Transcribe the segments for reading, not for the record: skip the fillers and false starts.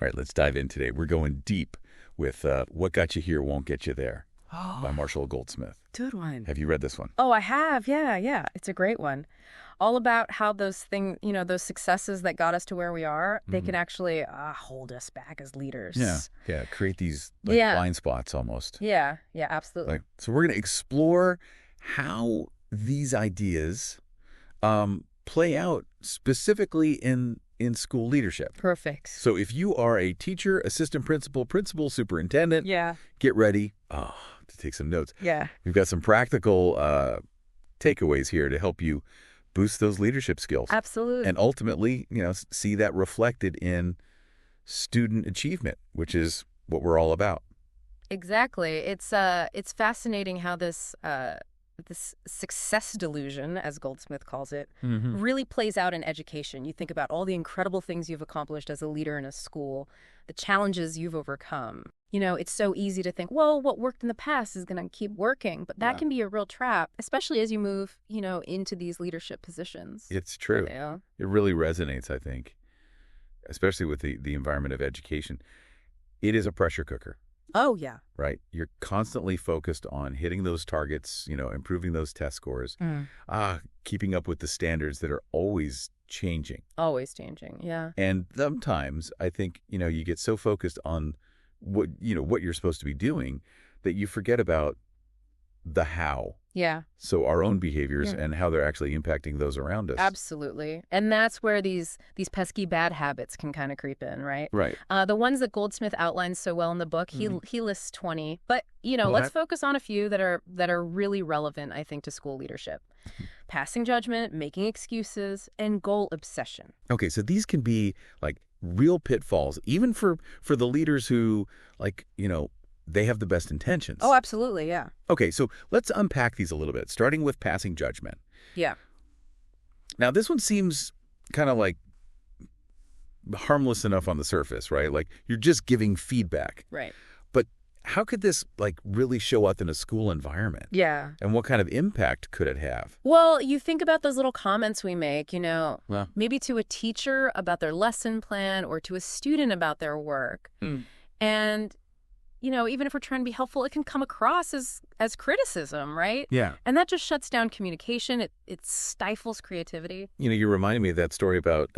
All right, let's dive in today. We're going deep with What Got You Here Won't Get You There by Marshall Goldsmith. Good one. Have you read this one? Oh, I have. Yeah. It's a great one. All about how those things, those successes that got us to where we are, they can actually hold us back as leaders. Yeah. Create these Yeah. blind spots almost. Yeah, absolutely. So we're going to explore how these ideas play out specifically in school leadership. Perfect. So if you are a teacher, assistant principal, superintendent, Yeah. get ready to take some notes. Yeah. We've got some practical takeaways here to help you boost those leadership skills. Absolutely. And ultimately, see that reflected in student achievement, which is what we're all about. Exactly. It's fascinating how this success delusion, as Goldsmith calls it, really plays out in education. You think about all the incredible things you've accomplished as a leader in a school, the challenges you've overcome. It's so easy to think, well, what worked in the past is going to keep working, but that can be a real trap, especially as you move, into these leadership positions. It's true. Yeah. It really resonates, I think, especially with the environment of education. It is a pressure cooker. Oh, yeah. Right? You're constantly focused on hitting those targets, improving those test scores, keeping up with the standards that are always changing. Always changing, yeah. And sometimes I think, you get so focused on what you're supposed to be doing that you forget about the how. Yeah. So our own behaviors and how they're actually impacting those around us. Absolutely. And that's where these pesky bad habits can kind of creep in, right? Right. The ones that Goldsmith outlines so well in the book, he lists 20. But, let's focus on a few that are really relevant, I think, to school leadership. Passing judgment, making excuses, and goal obsession. Okay, so these can be like real pitfalls, even for the leaders who, they have the best intentions. Oh, absolutely, yeah. Okay, so let's unpack these a little bit, starting with passing judgment. Yeah. Now, this one seems kind of like harmless enough on the surface, right? Like you're just giving feedback. Right. But how could this really show up in a school environment? Yeah. And what kind of impact could it have? Well, you think about those little comments we make, Well. maybe to a teacher about their lesson plan or to a student about their work. And even if we're trying to be helpful, it can come across as criticism, right? Yeah. And that just shuts down communication. It stifles creativity. You reminded me of that story about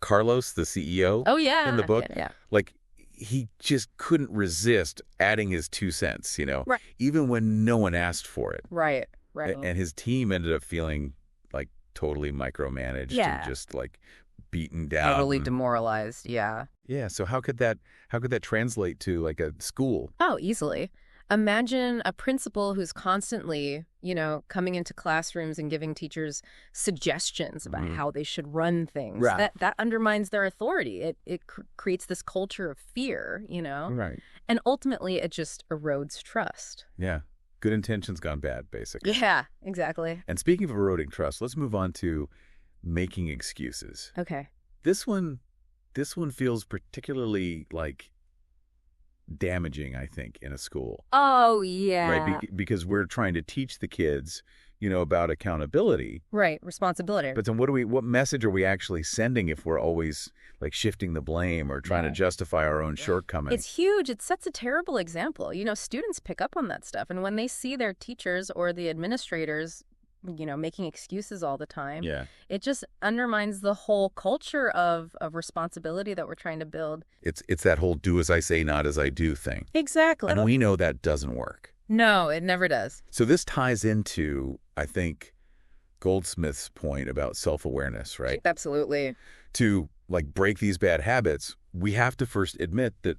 Carlos, the CEO. Oh, yeah. In the book. Yeah. Like, he just couldn't resist adding his 2 cents, Right. even when no one asked for it. Right. And his team ended up feeling totally micromanaged and just beaten down. Totally demoralized, yeah. Yeah, so how could that translate to a school? Oh, easily. Imagine a principal who's constantly, coming into classrooms and giving teachers suggestions about how they should run things. Right. That undermines their authority. It creates this culture of fear, Right. And ultimately, it just erodes trust. Yeah. Good intentions gone bad, basically. Yeah, exactly. And speaking of eroding trust, let's move on to making excuses. Okay. This one feels particularly damaging, I think, in a school. Oh, yeah. Right, because we're trying to teach the kids, about accountability. Right, responsibility. But then what message are we actually sending if we're always shifting the blame or trying to justify our own shortcomings? It's huge. It sets a terrible example. Students pick up on that stuff. And when they see their teachers or the administrators, making excuses all the time, it just undermines the whole culture of responsibility that we're trying to build. It's that whole do as I say, not as I do thing. Exactly. And we know that doesn't work. No, it never does. So this ties into, I think, Goldsmith's point about self-awareness, right? Absolutely. To break these bad habits, we have to first admit that,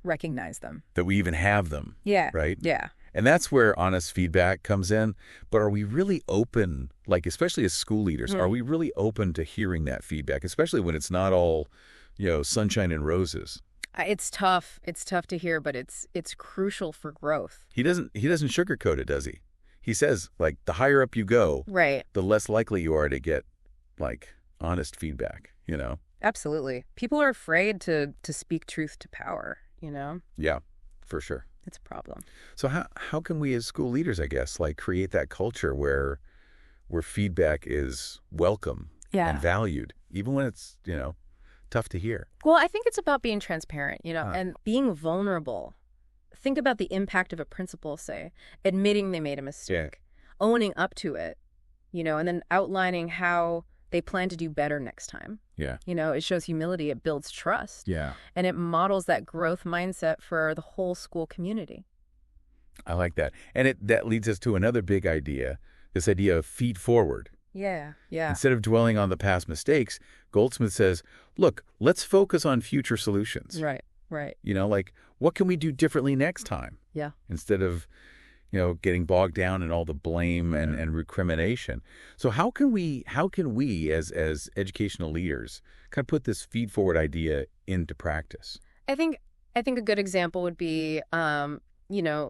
recognize them. that we even have them. Yeah. Right? Yeah. And that's where honest feedback comes in. But are we really open, especially as school leaders, are we really open to hearing that feedback, especially when it's not all, sunshine and roses? It's tough. It's tough to hear, but it's crucial for growth. He doesn't sugarcoat it, does he? He says, the higher up you go, right, the less likely you are to get, honest feedback, Absolutely. People are afraid to speak truth to power, Yeah, for sure. It's a problem. So how can we as school leaders, I guess, create that culture where feedback is welcome and valued, even when it's, tough to hear. Well, I think it's about being transparent, Huh. and being vulnerable. Think about the impact of a principal, say, admitting they made a mistake, owning up to it, and then outlining how they plan to do better next time. Yeah. It shows humility, it builds trust, Yeah. and it models that growth mindset for the whole school community. I like that. And that leads us to another big idea, this idea of feed forward. Yeah, yeah. Instead of dwelling on the past mistakes, Goldsmith says, look, let's focus on future solutions. Right, right. Like, what can we do differently next time? Yeah. Instead of, getting bogged down in all the blame and recrimination. So how can we as educational leaders kind of put this feed forward idea into practice? I think a good example would be,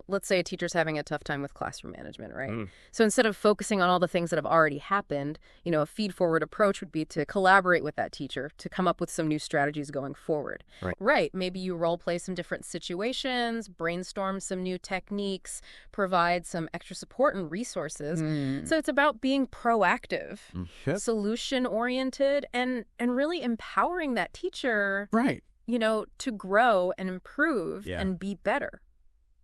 let's say a teacher's having a tough time with classroom management, right? So instead of focusing on all the things that have already happened, a feed-forward approach would be to collaborate with that teacher to come up with some new strategies going forward. Right. Maybe you role-play some different situations, brainstorm some new techniques, provide some extra support and resources. So it's about being proactive, solution-oriented, and really empowering that teacher, right, to grow and improve and be better.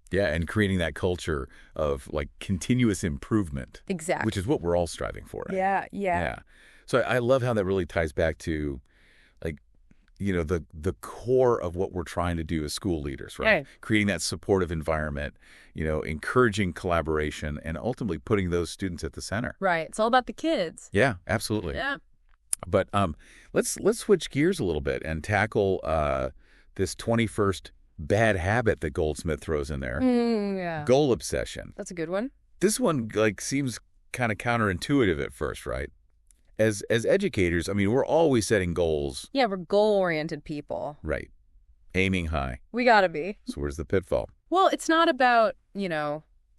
Yeah, and creating that culture of like continuous improvement. Exactly. Which is what we're all striving for. Right? Yeah. So I love how that really ties back to like, the core of what we're trying to do as school leaders, right? Creating that supportive environment, encouraging collaboration, and ultimately putting those students at the center. Right. It's all about the kids. Yeah, absolutely. Yeah. But let's switch gears a little bit and tackle this 21st bad habit that Goldsmith throws in there. Yeah. Goal obsession. That's a good one. This one seems kind of counterintuitive at first, right? As educators, I mean, we're always setting goals. Yeah, we're goal-oriented people. Right. Aiming high. We gotta be. So where's the pitfall? Well, it's not about,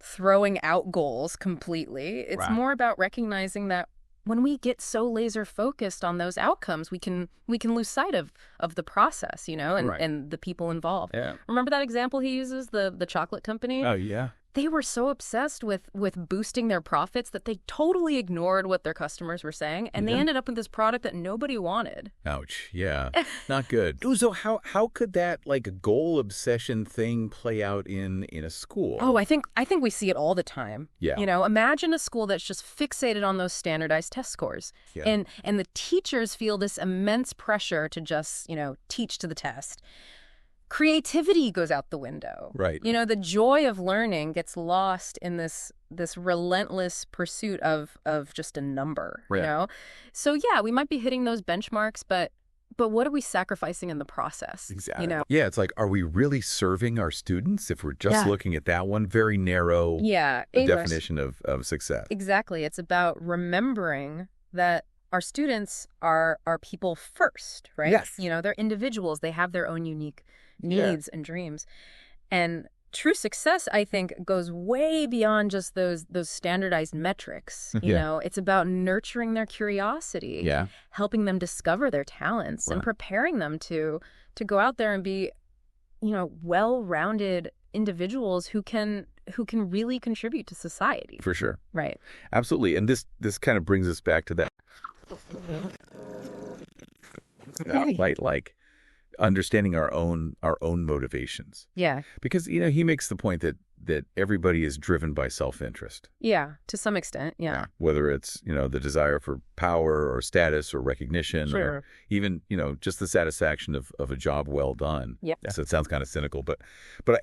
throwing out goals completely. It's more about recognizing that when we get so laser focused on those outcomes, we can lose sight of the process, and the people involved. Yeah. Remember that example he uses, the chocolate company? Oh, yeah. They were so obsessed with boosting their profits that they totally ignored what their customers were saying, and they ended up with this product that nobody wanted. Ouch. Yeah. Not good. So how could that goal obsession thing play out in a school? Oh, I think we see it all the time. Yeah. Imagine a school that's just fixated on those standardized test scores. Yeah. And the teachers feel this immense pressure to just, teach to the test. Creativity goes out the window. Right. The joy of learning gets lost in this relentless pursuit of just a number, So yeah, we might be hitting those benchmarks, but what are we sacrificing in the process? Exactly. Yeah, it's like, are we really serving our students if we're just looking at that one very narrow definition of success? Exactly. It's about remembering that our students are people first, right? Yes. They're individuals. They have their own unique needs and dreams. And true success, I think, goes way beyond just those standardized metrics. It's about nurturing their curiosity, helping them discover their talents, and preparing them to go out there and be, well-rounded individuals who can really contribute to society. For sure. Right. Absolutely. And this kind of brings us back to that. Like understanding our own motivations. Yeah. Because he makes the point that everybody is driven by self-interest. Yeah, to some extent. Yeah. Whether it's the desire for power or status or recognition, or even just the satisfaction of a job well done. Yep. So it sounds kind of cynical, but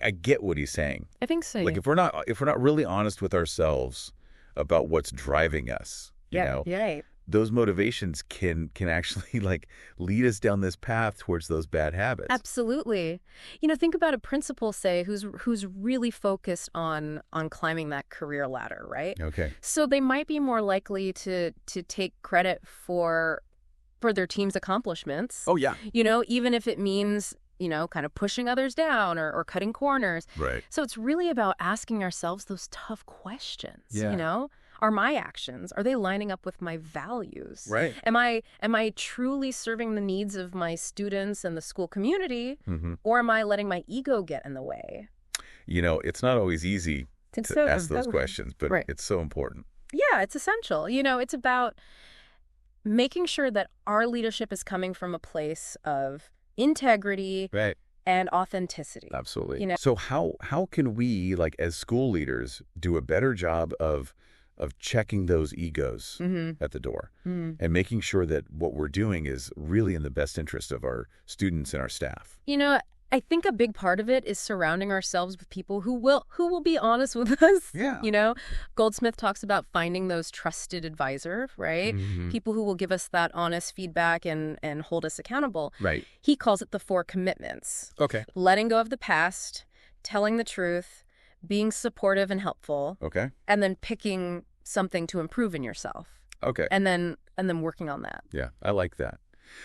I get what he's saying. I think so. Like if we're not really honest with ourselves about what's driving us, those motivations can actually lead us down this path towards those bad habits. Absolutely. Think about a principal, say, who's really focused on climbing that career ladder, right? Okay. So they might be more likely to take credit for their team's accomplishments. Oh, yeah. Even if it means, kind of pushing others down or cutting corners. Right. So it's really about asking ourselves those tough questions, Yeah. Are my actions, are they lining up with my values? Right. Am I truly serving the needs of my students and the school community, or am I letting my ego get in the way? It's not always easy to ask those questions, but it's so important. Yeah, it's essential. It's about making sure that our leadership is coming from a place of integrity and authenticity. Absolutely. You know? So how can we, like as school leaders, do a better job of checking those egos at the door and making sure that what we're doing is really in the best interest of our students and our staff? You know, I think a big part of it is surrounding ourselves with people who will be honest with us. Yeah. You know, Goldsmith talks about finding those trusted advisor, right? People who will give us that honest feedback and hold us accountable. Right. He calls it the 4 commitments. Okay. Letting go of the past, telling the truth, being supportive and helpful. Okay. And then picking something to improve in yourself. Okay. And then working on that. Yeah, I like that.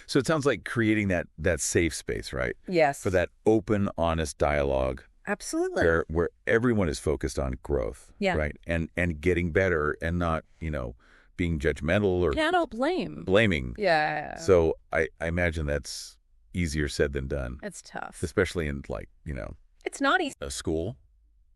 So it sounds like creating that safe space, right? Yes. For that open, honest dialogue. Absolutely. Where everyone is focused on growth. Yeah. Right. And getting better and not, being judgmental or blaming. Yeah. So I imagine that's easier said than done. It's tough. Especially in it's not easy. a school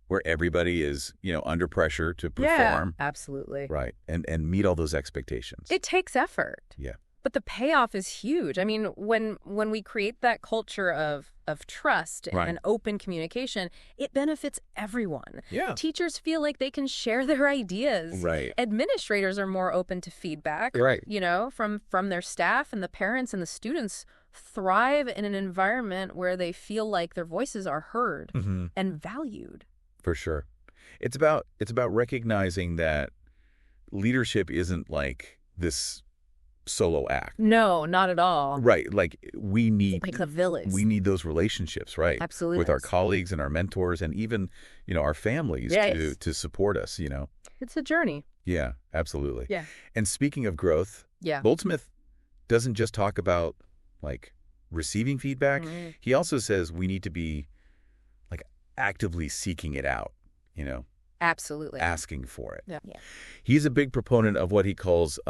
where everybody is, under pressure to perform. Yeah, absolutely. Right. And meet all those expectations. It takes effort. Yeah. But the payoff is huge. I mean, when we create that culture of trust and open communication, it benefits everyone. Yeah. Teachers feel like they can share their ideas. Right. Administrators are more open to feedback. Right. From their staff, and the parents and the students thrive in an environment where they feel like their voices are heard and valued. For sure. It's about recognizing that leadership isn't like this solo act. No, not at all. Right. Like we need like a village. We need those relationships, right? Absolutely. With our colleagues and our mentors and even, our families to support us, It's a journey. Yeah, absolutely. Yeah. And speaking of growth, Goldsmith doesn't just talk about like receiving feedback. He also says we need to be like actively seeking it out, Absolutely. asking for it. Yeah. He's a big proponent of what he calls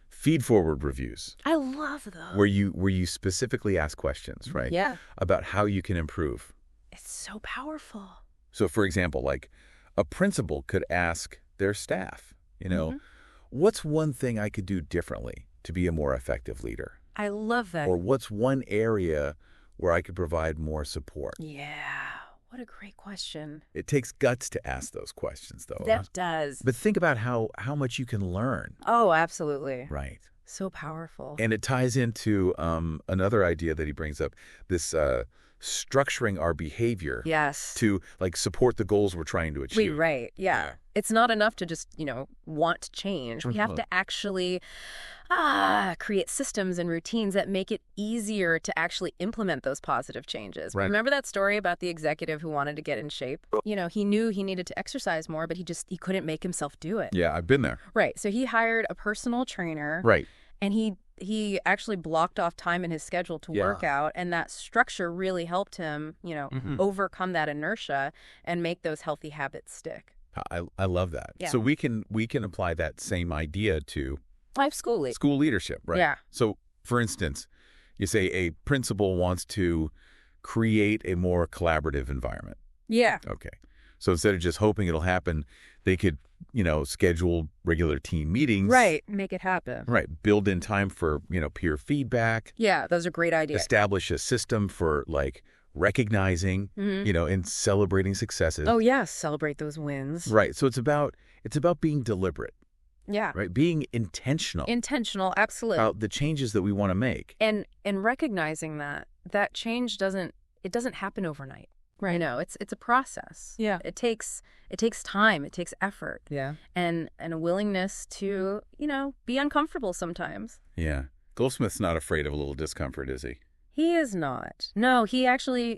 feed-forward reviews. I love those. Where you specifically ask questions, right? Yeah. About how you can improve. It's so powerful. So, for example, like a principal could ask their staff, what's one thing I could do differently to be a more effective leader? I love that. Or what's one area where I could provide more support? Yeah. What a great question. It takes guts to ask those questions, though. That does. But think about how much you can learn. Oh, absolutely. Right. So powerful. And it ties into another idea that he brings up, this structuring our behavior to like support the goals we're trying to achieve. Right. Yeah. It's not enough to just, want change. We have to actually create systems and routines that make it easier to actually implement those positive changes. Right. Remember that story about the executive who wanted to get in shape? He knew he needed to exercise more, but he couldn't make himself do it. Yeah, I've been there. Right. So he hired a personal trainer. Right. And he actually blocked off time in his schedule to work out, and that structure really helped him, overcome that inertia and make those healthy habits stick. I love that. Yeah. So we can apply that same idea to school leadership, right? Yeah. So, for instance, you say a principal wants to create a more collaborative environment. Yeah. Okay. So instead of just hoping it'll happen, they could, schedule regular team meetings. Right. Make it happen. Right. Build in time for, peer feedback. Yeah, those are great ideas. Establish a system for like recognizing, and celebrating successes. Oh, yeah. Celebrate those wins. Right. So it's about being deliberate. Yeah. Right. Being intentional. Intentional. Absolutely. About the changes that we want to make. And recognizing that change doesn't happen overnight. Right. It's a process. Yeah. It takes time. It takes effort. Yeah. And a willingness to, be uncomfortable sometimes. Yeah. Goldsmith's not afraid of a little discomfort, is he? He is not. No, he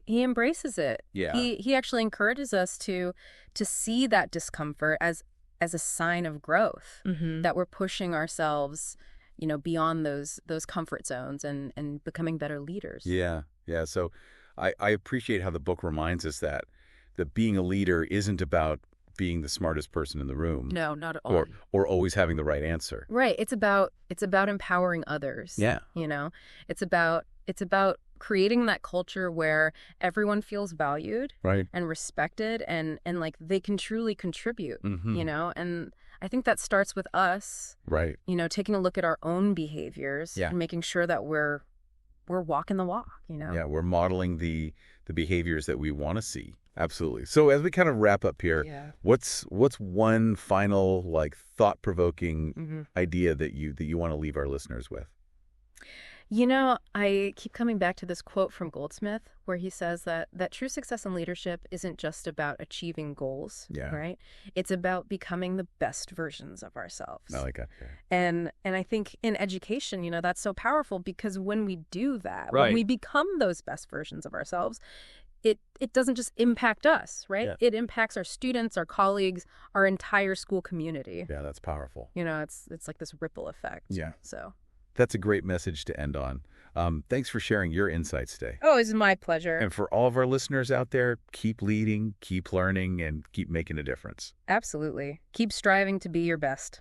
embraces it. Yeah. He actually encourages us to see that discomfort as a sign of growth, that we're pushing ourselves, beyond those comfort zones and becoming better leaders. Yeah. Yeah. So I appreciate how the book reminds us that being a leader isn't about being the smartest person in the room. No, not at all. Or always having the right answer. Right. It's about empowering others. Yeah. It's about creating that culture where everyone feels valued, right, and respected, and like they can truly contribute. And I think that starts with us, right? Taking a look at our own behaviors and making sure that we're walking the walk, Yeah, we're modeling the behaviors that we want to see. Absolutely. So as we kind of wrap up here, what's one final thought-provoking idea that you want to leave our listeners with? I keep coming back to this quote from Goldsmith where he says that true success in leadership isn't just about achieving goals, right? It's about becoming the best versions of ourselves. I like that. Yeah. And I think in education, that's so powerful because when we do that, when we become those best versions of ourselves, it doesn't just impact us, right? Yeah. It impacts our students, our colleagues, our entire school community. Yeah, that's powerful. It's like this ripple effect. Yeah. So that's a great message to end on. Thanks for sharing your insights today. Oh, it's my pleasure. And for all of our listeners out there, keep leading, keep learning, and keep making a difference. Absolutely. Keep striving to be your best.